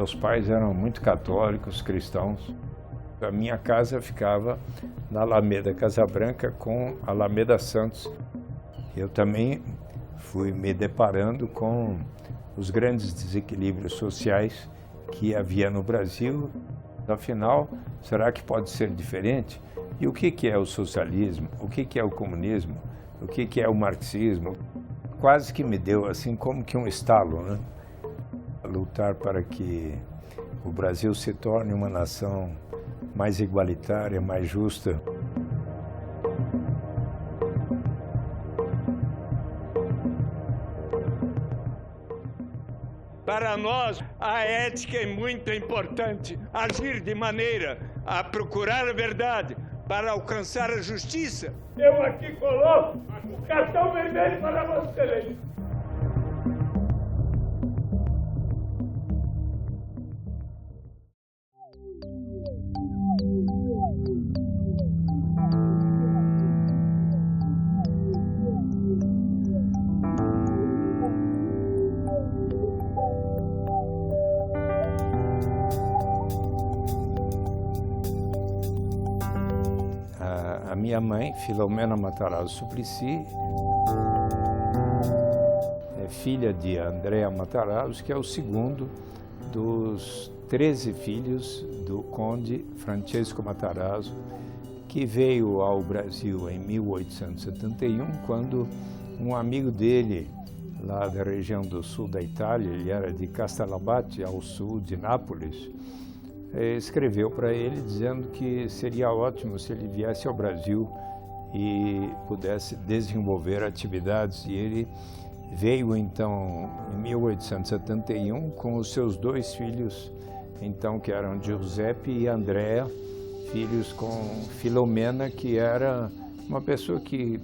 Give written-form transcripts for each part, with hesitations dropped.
Meus pais eram muito católicos, cristãos. A minha casa ficava na Alameda Casabranca com Alameda Santos. Eu também fui me deparando com os grandes desequilíbrios sociais que havia no Brasil. Afinal, será que pode ser diferente? E o que é o socialismo? O que é o comunismo? O que é o marxismo? Quase que me deu assim como que um estalo, né? Lutar para que o Brasil se torne uma nação mais igualitária, mais justa. Para nós, a ética é muito importante. Agir de maneira a procurar a verdade para alcançar a justiça. Eu aqui coloco o cartão vermelho para Vossa Excelência. A minha mãe, Filomena Matarazzo Suplicy, é filha de Andrea Matarazzo, que é o segundo dos 13 filhos do conde Francesco Matarazzo, que veio ao Brasil em 1871, quando um amigo dele, lá da região do sul da Itália, ele era de Castellabate, ao sul de Nápoles, escreveu para ele dizendo que seria ótimo se ele viesse ao Brasil e pudesse desenvolver atividades. E ele veio então em 1871 com os seus 2 filhos, então que eram Giuseppe e Andrea, filhos com Filomena, que era uma pessoa que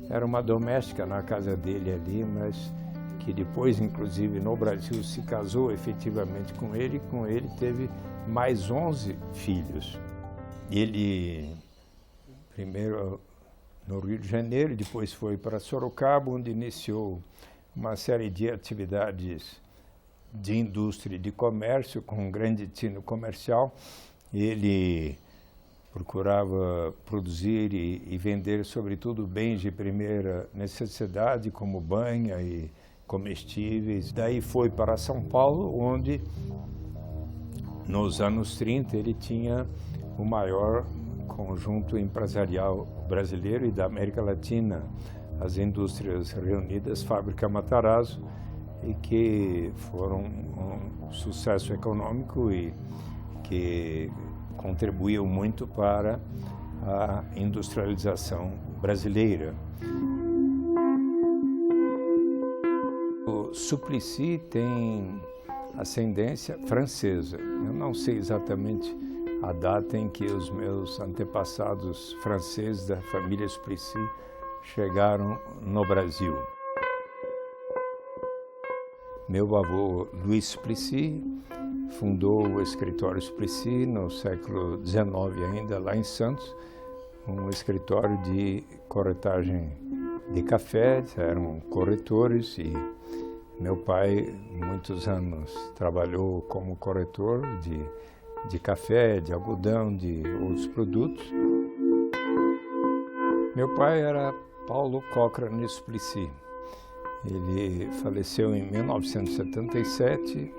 era uma doméstica na casa dele ali, mas que depois, inclusive, no Brasil se casou efetivamente com ele. Com ele teve mais 11 filhos. Ele, primeiro no Rio de Janeiro, depois foi para Sorocaba, onde iniciou uma série de atividades de indústria e de comércio, com um grande tino comercial. Ele procurava produzir e vender, sobretudo, bens de primeira necessidade, como banha e comestíveis. Daí foi para São Paulo, onde nos anos 30 ele tinha o maior conjunto empresarial brasileiro e da América Latina, as Indústrias Reunidas, Fábrica Matarazzo, e que foram um sucesso econômico e que contribuiu muito para a industrialização brasileira. O Suplicy tem ascendência francesa. Eu não sei exatamente a data em que os meus antepassados franceses da família Suplicy chegaram no Brasil. Meu avô, Luiz Suplicy, fundou o escritório Suplicy no século XIX ainda, lá em Santos, um escritório de corretagem de café, eram corretores, e meu pai, muitos anos, trabalhou como corretor de café, de algodão, de outros produtos. Meu pai era Paulo Cochrane Suplicy. Ele faleceu em 1977,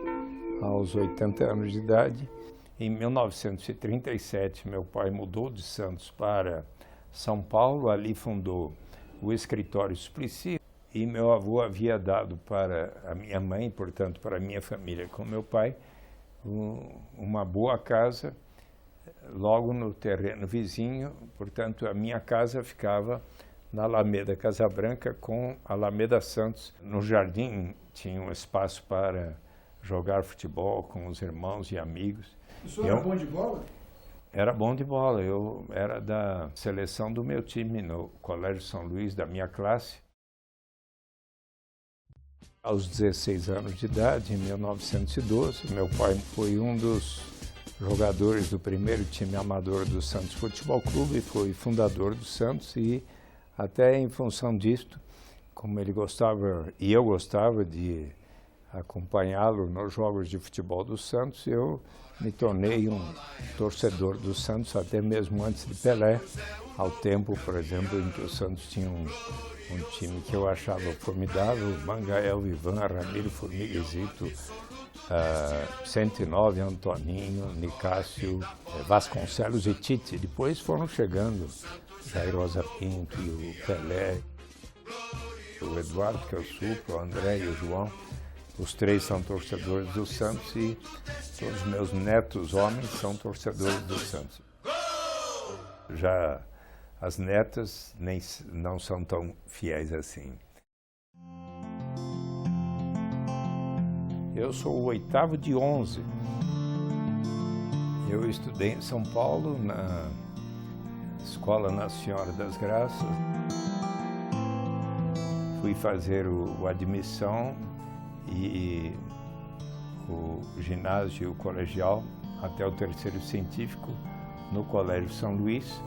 aos 80 anos de idade. Em 1937, meu pai mudou de Santos para São Paulo, ali fundou o escritório Suplicy. E meu avô havia dado para a minha mãe, portanto, para a minha família com meu pai, uma boa casa logo no terreno vizinho. Portanto, a minha casa ficava na Alameda Casabranca com Alameda Santos. No jardim tinha um espaço para jogar futebol com os irmãos e amigos. O senhor era bom de bola? Era bom de bola. Eu era da seleção do meu time no Colégio São Luís, da minha classe. Aos 16 anos de idade, em 1912, meu pai foi um dos jogadores do primeiro time amador do Santos Futebol Clube, foi fundador do Santos, e até em função disto, como ele gostava e eu gostava de acompanhá-lo nos jogos de futebol do Santos, eu me tornei um torcedor do Santos, até mesmo antes de Pelé, ao tempo, por exemplo, em que o Santos tinha um time que eu achava formidável: Mangael, Ivan, Ramiro, Formiguezito, 109, Antoninho, Nicásio, Vasconcelos e Tite. Depois foram chegando Jair Rosa Pinto e o Pelé, o Eduardo, que eu supro, o André e o João. Os três são torcedores do Santos e todos os meus netos homens são torcedores do Santos. Já as netas não são tão fiéis assim. Eu sou o 8º de 11. Eu estudei em São Paulo, na Escola Nossa Senhora das Graças. Fui fazer o admissão e o ginásio e o colegial até o 3º científico no Colégio São Luís.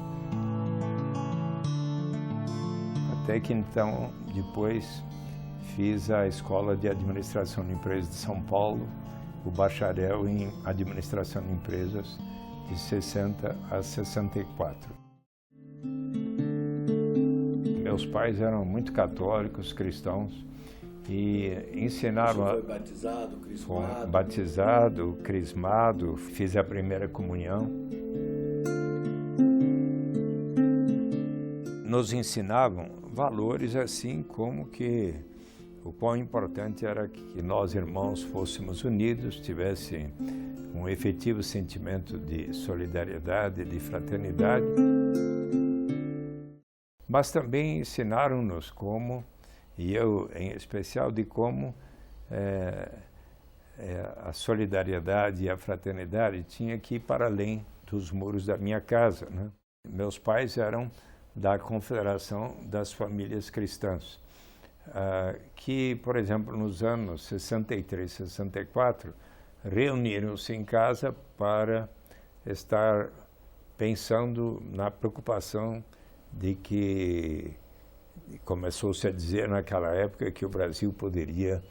Até que então, depois, fiz a Escola de Administração de Empresas de São Paulo, o bacharel em Administração de Empresas de 60 a 64. Meus pais eram muito católicos, cristãos, e ensinaram... Você foi batizado, crismado? Fui batizado, crismado, fiz a primeira comunhão. Nos ensinavam valores assim como que o quão importante era que nós, irmãos, fôssemos unidos, tivesse um efetivo sentimento de solidariedade, de fraternidade. Mas também ensinaram-nos como, e eu em especial, de como a solidariedade e a fraternidade tinha que ir para além dos muros da minha casa, né? Meus pais eram da Confederação das Famílias Cristãs, que, por exemplo, nos anos 63, 64, reuniram-se em casa para estar pensando na preocupação de que começou-se a dizer naquela época que o Brasil poderia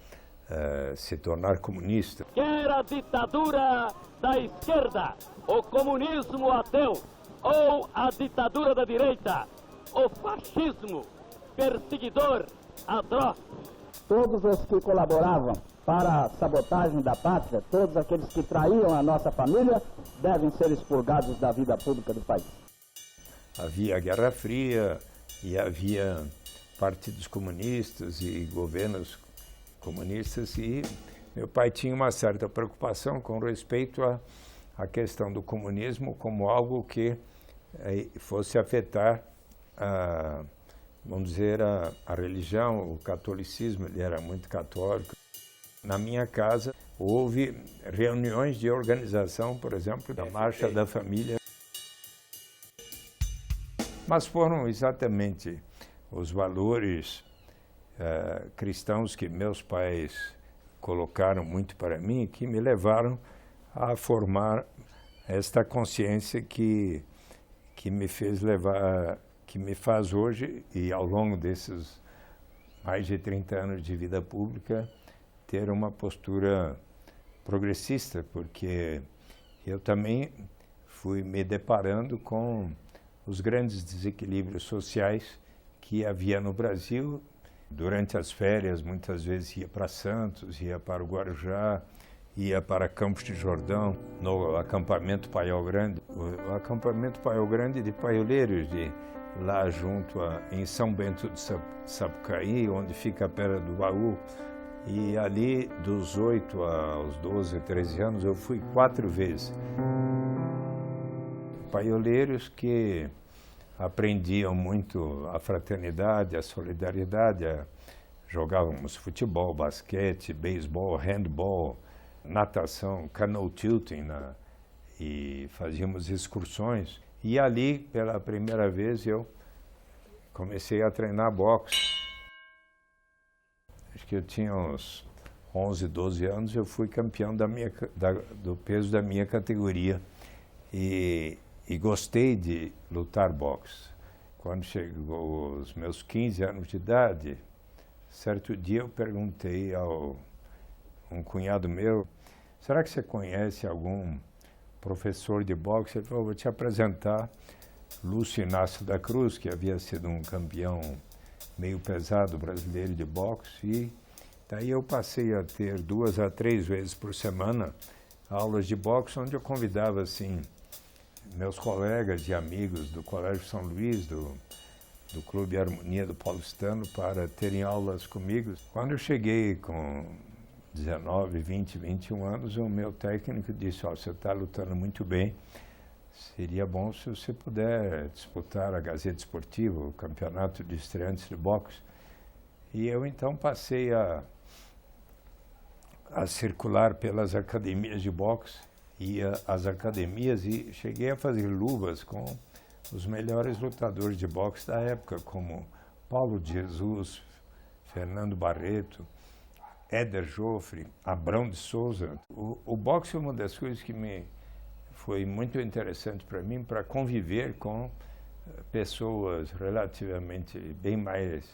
se tornar comunista. Quer a ditadura da esquerda, o comunismo ateu, ou a ditadura da direita, o fascismo perseguidor atroz. Todos os que colaboravam para a sabotagem da pátria, todos aqueles que traíam a nossa família, devem ser expurgados da vida pública do país. Havia a Guerra Fria e havia partidos comunistas e governos comunistas, e meu pai tinha uma certa preocupação com respeito à questão do comunismo como algo que fosse afetar, vamos dizer, a religião, o catolicismo. Ele era muito católico. Na minha casa houve reuniões de organização, por exemplo, da Marcha da Família. Mas foram exatamente os valores cristãos que meus pais colocaram muito para mim que me levaram a formar esta consciência que me fez levar, que me faz hoje, e ao longo desses mais de 30 anos de vida pública, ter uma postura progressista, porque eu também fui me deparando com os grandes desequilíbrios sociais que havia no Brasil. Durante as férias, muitas vezes ia para Santos, ia para o Guarujá, ia para Campos de Jordão, no acampamento Paiol Grande. O acampamento Paiol Grande de Paioleiros, lá junto em São Bento de Sapucaí, onde fica a Pedra do Baú. E ali, dos 8 aos 12, 13 anos, eu fui 4 vezes. Paioleiros que aprendiam muito a fraternidade, a solidariedade. Jogávamos futebol, basquete, beisebol, handball, natação, canoe tilting, e fazíamos excursões. E ali, pela primeira vez, eu comecei a treinar boxe. Acho que eu tinha uns 11, 12 anos, eu fui campeão do peso da minha categoria. E gostei de lutar boxe. Quando chegou os meus 15 anos de idade, certo dia eu perguntei ao um cunhado meu, será que você conhece algum professor de boxe? Ele falou, vou te apresentar Lúcio Inácio da Cruz, que havia sido um campeão meio pesado brasileiro de boxe, e daí eu passei a ter 2 a 3 vezes por semana aulas de boxe, onde eu convidava, assim, meus colegas e amigos do Colégio São Luís, do Clube Harmonia do Paulistano, para terem aulas comigo. Quando eu cheguei com 19, 20, 21 anos, o meu técnico disse, você está lutando muito bem, seria bom se você puder disputar a Gazeta Esportiva, o campeonato de estreantes de boxe. E eu então passei a circular pelas academias de boxe, ia às academias e cheguei a fazer luvas com os melhores lutadores de boxe da época, como Paulo de Jesus, Fernando Barreto, Éder Joffre, Abrão de Souza. O boxe é uma das coisas que foi muito interessante para mim, para conviver com pessoas relativamente bem mais,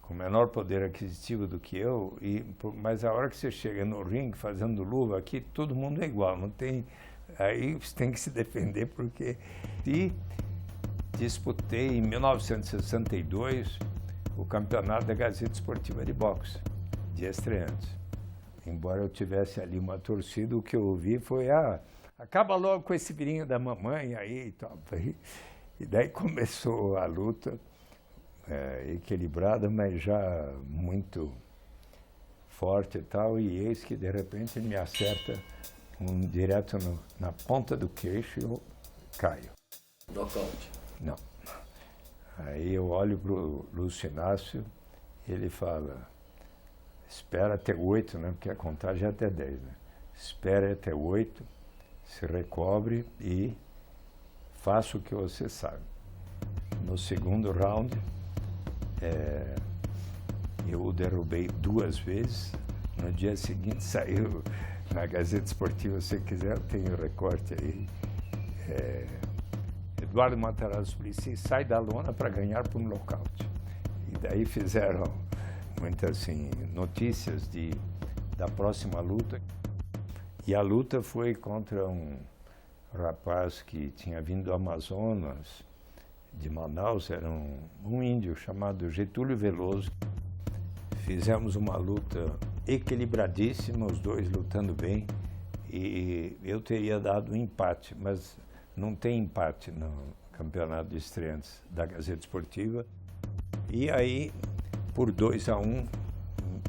com menor poder aquisitivo do que eu, mas a hora que você chega no ringue fazendo luva, aqui todo mundo é igual, não tem, aí você tem que se defender, porque... E disputei em 1962 o campeonato da Gazeta Esportiva de Boxe, de estreantes. Embora eu tivesse ali uma torcida, o que eu ouvi foi, acaba logo com esse virinho da mamãe aí e tal. E daí começou a luta, equilibrada, mas já muito forte e tal, e eis que de repente ele me acerta direto na ponta do queixo e eu caio. Nocaute? Não. Aí eu olho para o Lúcio Inácio, ele fala, espera até 8, né? Porque a contagem é até 10, né? Espera até 8, se recobre e faça o que você sabe. No segundo round, eu o derrubei 2 vezes. No dia seguinte saiu na Gazeta Esportiva, se quiser, eu tenho recorte aí. Eduardo Matarazzo Suplicy sai da lona para ganhar por um nocaute. E daí fizeram muitas assim, notícias da próxima luta. E a luta foi contra um rapaz que tinha vindo do Amazonas, de Manaus, era um índio chamado Getúlio Veloso. Fizemos uma luta equilibradíssima, os dois lutando bem, e eu teria dado um empate, mas não tem empate no campeonato de estreantes da Gazeta Esportiva. E aí, por 2 a 1,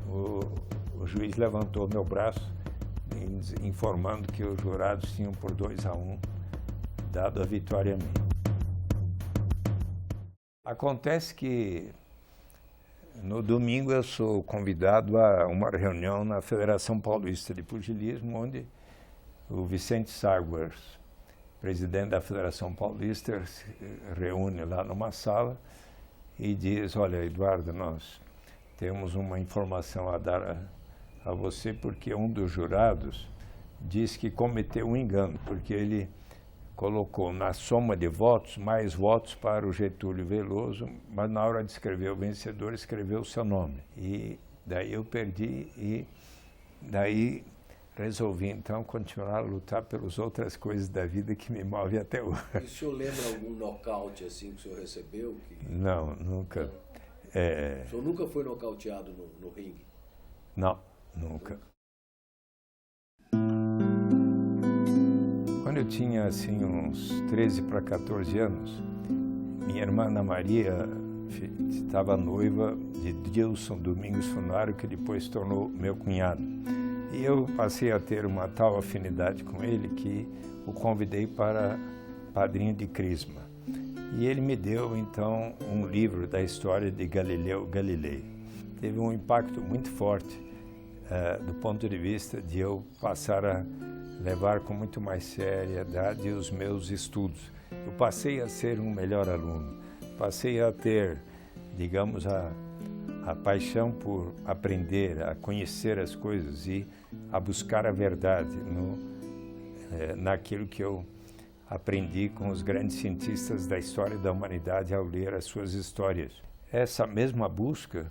o juiz levantou meu braço, informando que os jurados tinham por 2 a 1 dado a vitória a mim. Acontece que no domingo eu sou convidado a uma reunião na Federação Paulista de Pugilismo, onde o Vicente Ságuas, presidente da Federação Paulista, se reúne lá numa sala e diz, olha, Eduardo, nós temos uma informação a dar a você, porque um dos jurados diz que cometeu um engano, porque ele colocou na soma de votos mais votos para o Getúlio Veloso, mas na hora de escrever o vencedor, escreveu o seu nome. E daí eu perdi e daí resolvi, então, continuar a lutar pelas outras coisas da vida que me movem até hoje. E o senhor lembra algum nocaute assim que o senhor recebeu? Não, nunca. O senhor nunca foi nocauteado no ringue? Não, nunca. Quando eu tinha, assim, uns 13 para 14 anos, minha irmã Ana Maria estava noiva de Dilson Domingos Funaro, que depois se tornou meu cunhado. E eu passei a ter uma tal afinidade com ele que o convidei para padrinho de crisma. E ele me deu, então, um livro da história de Galileu Galilei. Teve um impacto muito forte do ponto de vista de eu passar a levar com muito mais seriedade os meus estudos. Eu passei a ser um melhor aluno, passei a ter, digamos, a paixão por aprender, a conhecer as coisas e a buscar a verdade naquilo que eu aprendi com os grandes cientistas da história da humanidade ao ler as suas histórias. Essa mesma busca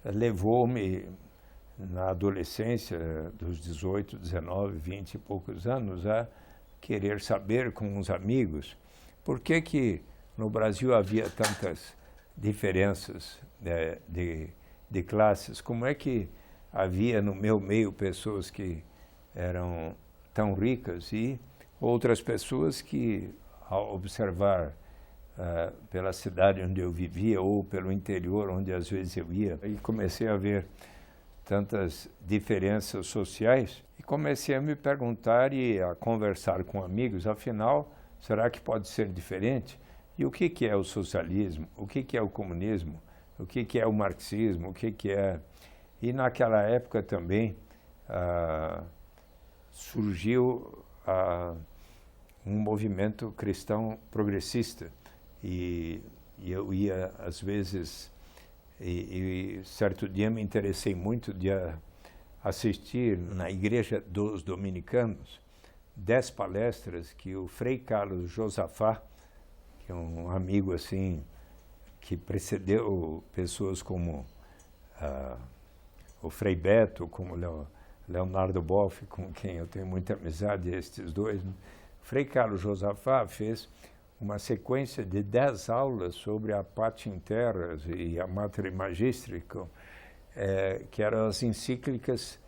levou-me na adolescência, dos 18, 19, 20 e poucos anos, a querer saber com os amigos por que no Brasil havia tantas diferenças de classes, como é que havia no meu meio pessoas que eram tão ricas e outras pessoas que, ao observar pela cidade onde eu vivia ou pelo interior onde às vezes eu ia, e comecei a ver tantas diferenças sociais e comecei a me perguntar e a conversar com amigos, afinal, será que pode ser diferente? E o que é o socialismo? O que é o comunismo? O que é o marxismo? O que é... E naquela época também surgiu um movimento cristão progressista e eu ia às vezes e certo dia me interessei muito de assistir na Igreja dos Dominicanos 10 palestras que o Frei Carlos Josafá, que é um amigo assim que precedeu pessoas como o Frei Beto, como Leonardo Boff, com quem eu tenho muita amizade, estes dois. Frei Carlos Josafá fez uma sequência de 10 aulas sobre a Pater in Terras e a Mater Magistri, que eram as encíclicas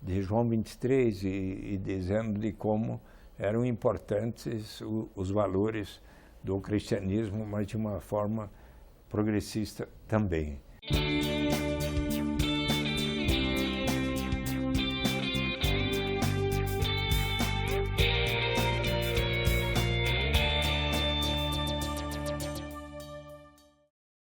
de João 23 e dizendo de como eram importantes os valores do cristianismo, mas de uma forma progressista também.